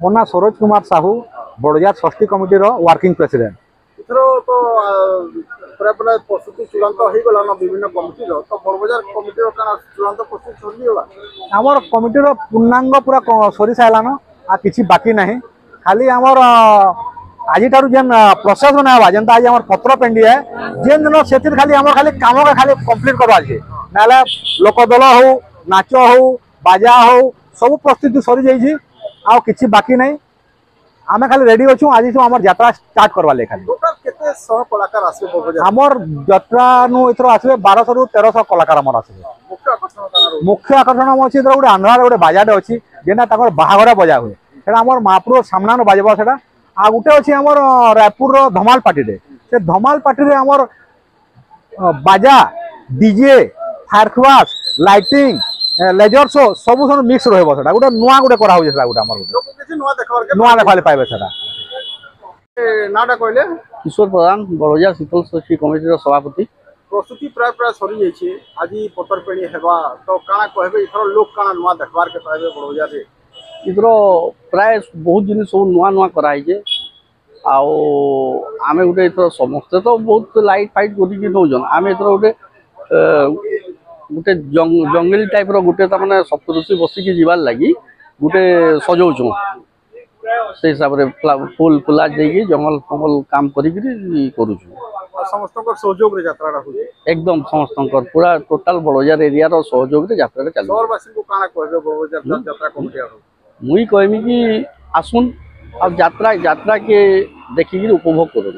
ମୋ ନାଁ ସରୋଜ କୁମାର ସାହୁ, ବଡ଼ଜାର ଷଷ୍ଠୀ କମିଟିର ୱାର୍କିଂ ପ୍ରେସିଡେଣ୍ଟ। ଏଥର ତ ପ୍ରାୟ ପ୍ରାୟ ପ୍ରସ୍ତୁତି ଚୂଡ଼ାନ୍ତ ହେଇଗଲାନ ବିଭିନ୍ନ କମିଟିର, ତ ବଡ଼ବଜାର କମିଟିର କାଣା ଚୂଡ଼ାନ୍ତ ପ୍ରସ୍ତୁତି ସରିଗଲା? ଆମର କମିଟିର ପୂର୍ଣ୍ଣାଙ୍ଗ ପୁରା ସରି ସାରିଲାନ, ଆଉ କିଛି ବାକି ନାହିଁ। ଖାଲି ଆମର ଆଜିଠାରୁ ଯେନ୍ ପ୍ରୋସେସ ମାନେ ହେବା, ଯେନ୍ତା ଆଜି ଆମର ପତ୍ର ପେଣ୍ଡି ହେ, ଯେନ୍ ଦିନ ସେଥିରେ ଖାଲି ଆମର ଖାଲି କାମକେ ଖାଲି କମ୍ପ୍ଲିଟ୍ କରବାର ଅଛି। ନାହେଲେ ଲୋକଦଳ ହଉ, ନାଚ ହଉ, ବାଜା হও ସବୁ প্রস্তুতি সরি যাইছি, আর কিছু বাকি নাই। আমি খালি রেডি অছু আজি আমার যাত্রা স্টার্ট করবার লাগে। খালি টোটাল কেতে সহ কলাকার আসবে বড়বজার? আমার যাত্রা নু এথর আসবে 1200 রু 1300 কলাকার আমার আসবে। মুখ্য আকর্ষণ কাଣା রହୁଛି? মুখ্য আকর্ষণ আছে এথর গোটে আন্ধ্রার গোটে বাজাটে অছি, যেটা তাଙ୍କର বাহাঘরে বজা হুয়ে, সেটা আমার মহাপুর সামনানো বাজব সেটা। আর গোটে অছি আমার রায়পুর ধমাল পার্টিতে, সে ধমাল পার্টিরে আমার বাজা, ডিজে, ফায়ারক্রাকর্স, লাইটিং, লেজর শো সবু সব মিক্স রহব। সেটা গোটে নূয়া গোটে করা হচ্ছে, সেটা গোটে আমার গোটে লোক কিছু নয়া দেখবার নূয়া দেখালে পাইবে। সেটা নাটা কইলে কিশোর প্রধান, বড়বজার শীতল ষষ্ঠী কমিটির সভাপতি। প্রস্তুতি প্রায় প্রায় সরি যাইছে, আজি পতর পেণী হেবা, তো কাଣା কহবে এথর লোক কাଣା নয়া দেখবার কে পাইবে বড়বজারে? এথর প্রায় বহুত জিনিস সব নূয়া নূয়া করা হয়েছে। আও আমি গোটে এথর সমস্তে তো বহুত লাইট ফাইট করিকি নৌছন, আমি এথর গোটে গোটে জঙ্গল টাইপর গোটে তার মানে সপ্তఋষি বসিকি যাবার লাগি গোটে সজাউছু। সেই হিসাবে ফুল ফুলা ଦେଇକି জঙ্গল ফঙ্গল কাম করিকি করুছু। সমস্ত সহযোগরে যাত্রাটা হচ্ছে, একদম সমস্তঙ্কর পুরা টোটাল বড়বজার এরিয়ার সহযোগরে যাত্রাটা চালু। শহরবাসী কাଣା কহবে বড়বজার যাত্রা কমিটি? মুই কহমি কি আসুন আর যাত্রা যাত্রাকে দেখিকি উপভোগ করুন।